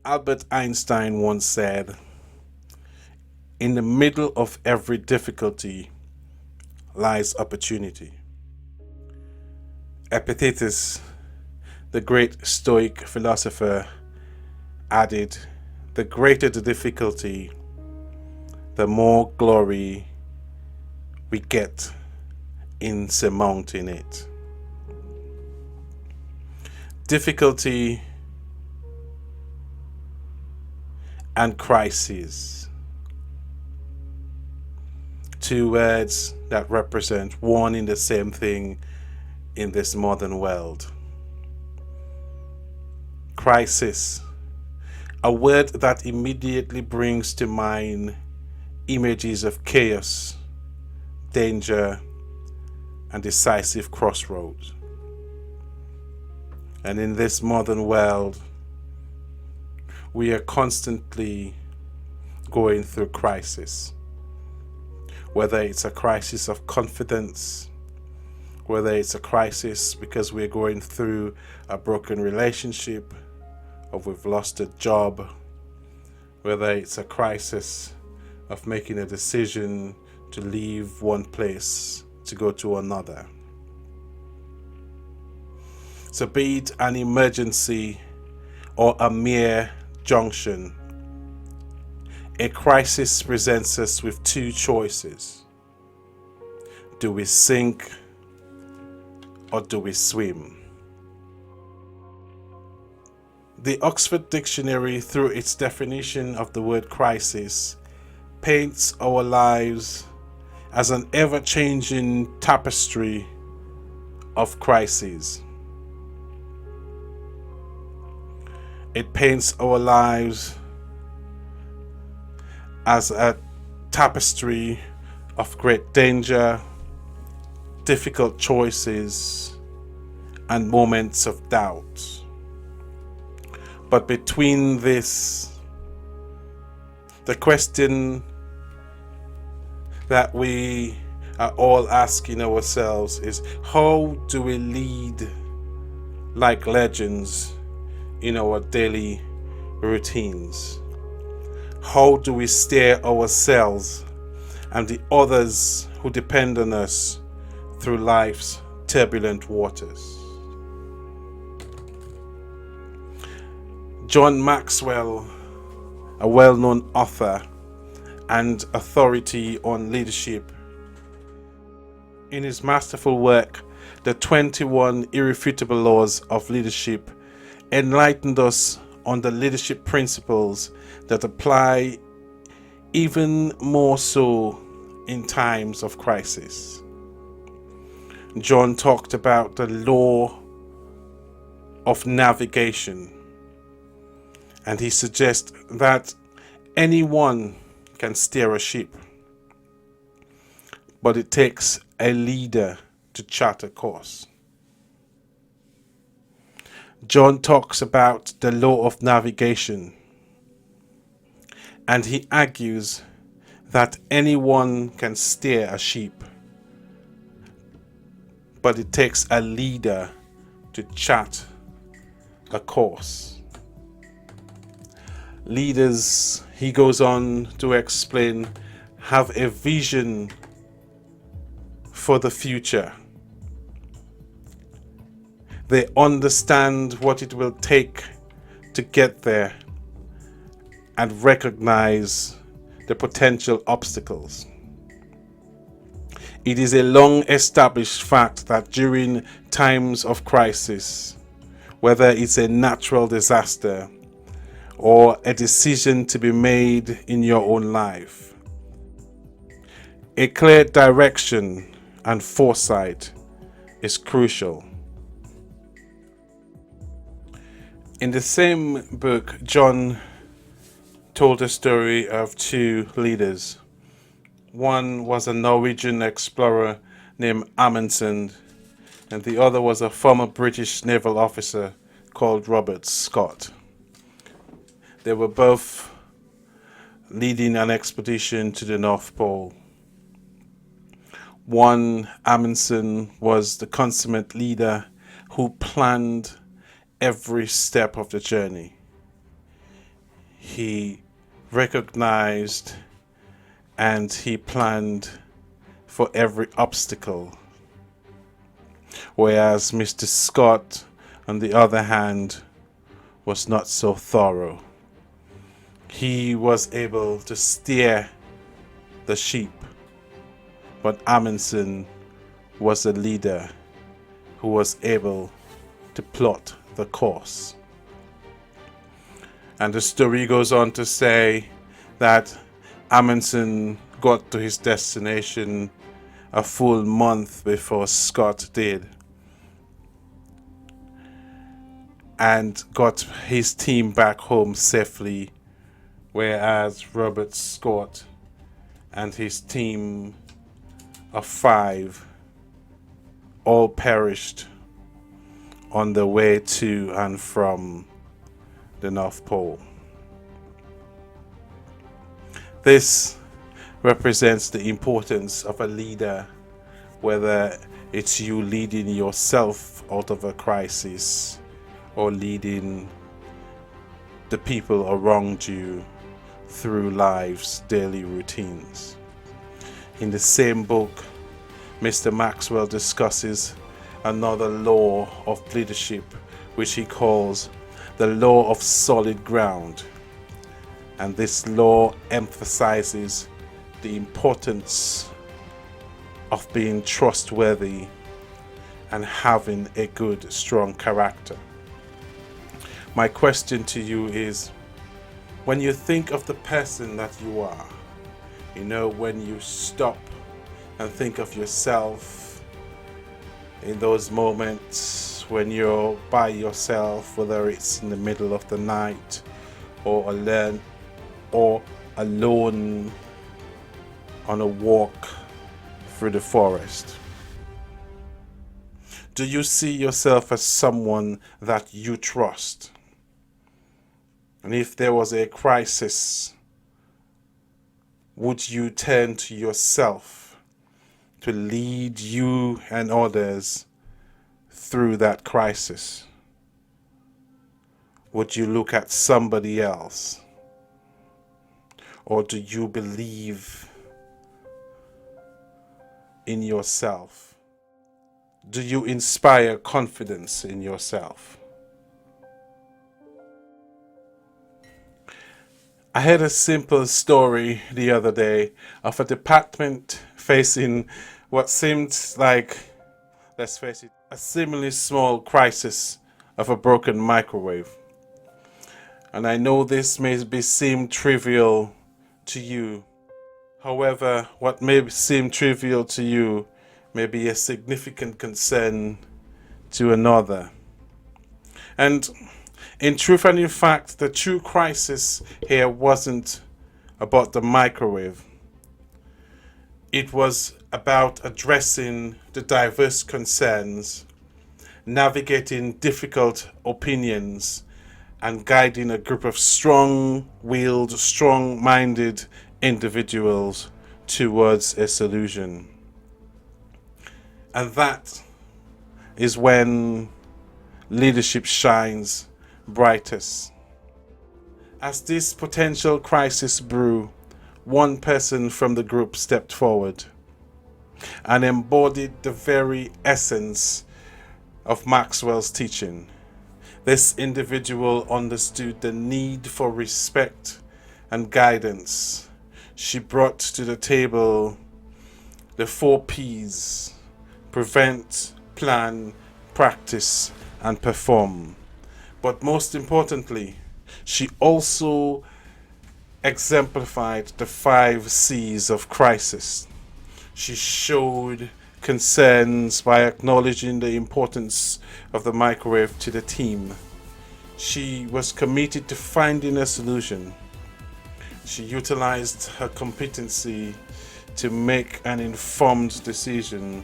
Albert Einstein once said, "In the middle of every difficulty lies opportunity." Epictetus, the great Stoic philosopher, added, "The greater the difficulty, the more glory we get in surmounting it." Difficulty and crisis. Two words that represent one in the same thing in this modern world. Crisis, a word that immediately brings to mind images of chaos, danger, and decisive crossroads. And in this modern world, we are constantly going through crisis. Whether it's a crisis of confidence, whether it's a crisis because we're going through a broken relationship, or we've lost a job, whether it's a crisis of making a decision to leave one place to go to another. So be it an emergency or a mere junction, a crisis presents us with two choices. Do we sink or do we swim? The Oxford Dictionary, through its definition of the word crisis, paints our lives as an ever-changing tapestry of crises. It paints our lives as a tapestry of great danger, difficult choices, and moments of doubt. But between this, the question that we are all asking ourselves is, how do we lead like legends in our daily routines? How do we steer ourselves and the others who depend on us through life's turbulent waters? John Maxwell, a well-known author and authority on leadership, in his masterful work, The 21 Irrefutable Laws of Leadership, enlightened us on the leadership principles that apply even more so in times of crisis. John talked about the law of navigation, and he suggests that anyone can steer a ship, but it takes a leader to chart a course. John talks about the law of navigation, and he argues that anyone can steer a ship, but it takes a leader to chart a course. Leaders, he goes on to explain, have a vision for the future. They understand what it will take to get there and recognize the potential obstacles. It is a long established fact that during times of crisis, whether it's a natural disaster or a decision to be made in your own life, a clear direction and foresight is crucial. In the same book, John told a story of two leaders. One was a Norwegian explorer named Amundsen, and the other was a former British naval officer called Robert Scott. They were both leading an expedition to the North Pole. One, Amundsen, was the consummate leader who planned every step of the journey. he recognized and he planned for every obstacle. Whereas Mr. Scott, on the other hand, was not so thorough. He was able to steer the sheep, but Amundsen was a leader who was able to plot the course. And the story goes on to say that Amundsen got to his destination a full month before Scott did, and got his team back home safely, whereas Robert Scott and his team of 5 all perished on the way to and from the North Pole. This represents the importance of a leader, whether it's you leading yourself out of a crisis or leading the people around you through life's daily routines. In the same book, Mr. Maxwell discusses another law of leadership, which he calls the law of solid ground. And this law emphasizes the importance of being trustworthy and having a good, strong character. My question to you is, when you think of the person that you are, when you stop and think of yourself in those moments when you're by yourself, whether it's in the middle of the night or alone on a walk through the forest, do you see yourself as someone that you trust? And if there was a crisis, would you turn to yourself to lead you and others through that crisis? Would you look at somebody else? Or do you believe in yourself? Do you inspire confidence in yourself? I heard a simple story the other day of a department facing what seemed like, let's face it, a seemingly small crisis of a broken microwave. And I know this may seem trivial to you. However, what may seem trivial to you may be a significant concern to another. And in truth and in fact, the true crisis here wasn't about the microwave. It was about addressing the diverse concerns, navigating difficult opinions, and guiding a group of strong-willed, strong-minded individuals towards a solution. And that is when leadership shines brightest. As this potential crisis brew, one person from the group stepped forward and embodied the very essence of Maxwell's teaching. This individual understood the need for respect and guidance. She brought to the table the 4 P's: prevent, plan, practice, and perform. But most importantly, she also exemplified the 5 C's of crisis. She showed concerns by acknowledging the importance of the microwave to the team. She was committed to finding a solution. She utilized her competency to make an informed decision,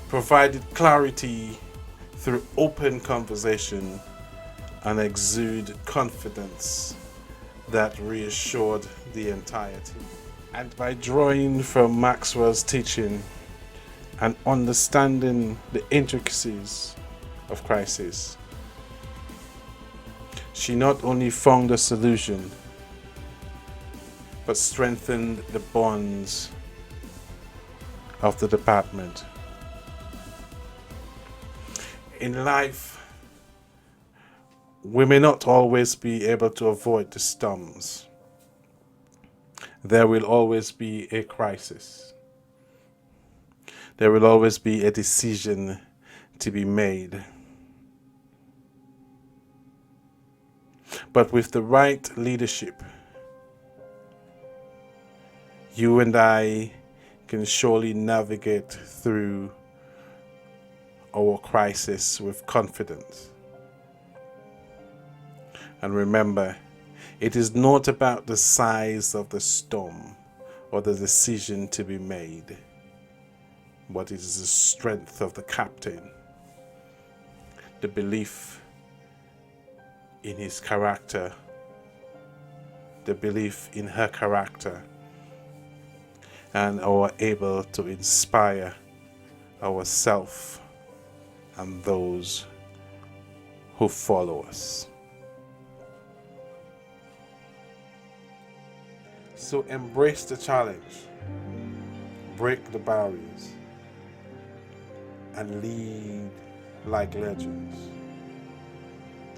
provided clarity through open conversation, and exude confidence that reassured the entire team. And by drawing from Maxwell's teaching and understanding the intricacies of crisis, She not only found a solution, but strengthened the bonds of the department. In life, we may not always be able to avoid the storms. There will always be a crisis. There will always be a decision to be made. But with the right leadership, you and I can surely navigate through our crisis with confidence. And remember, it is not about the size of the storm or the decision to be made, but it is the strength of the captain, the belief in his character, the belief in her character, and our able to inspire ourselves and those who follow us. So embrace the challenge, break the barriers, and lead like legends.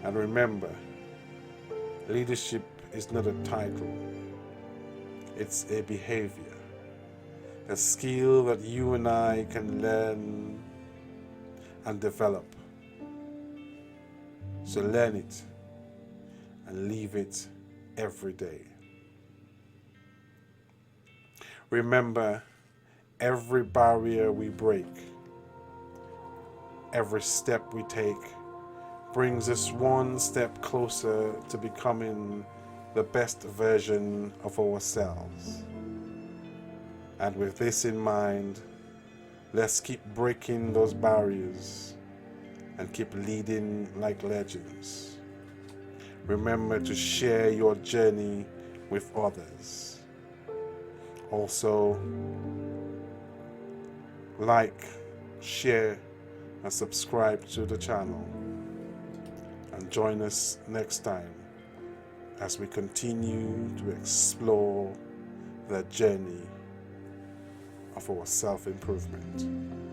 And remember, leadership is not a title, it's a behavior, a skill that you and I can learn and develop. So learn it and live it every day. Remember, every barrier we break, every step we take, brings us one step closer to becoming the best version of ourselves. And with this in mind, let's keep breaking those barriers and keep leading like legends. Remember to share your journey with others. Also, like, share, and subscribe to the channel. And join us next time as we continue to explore the journey of our self-improvement.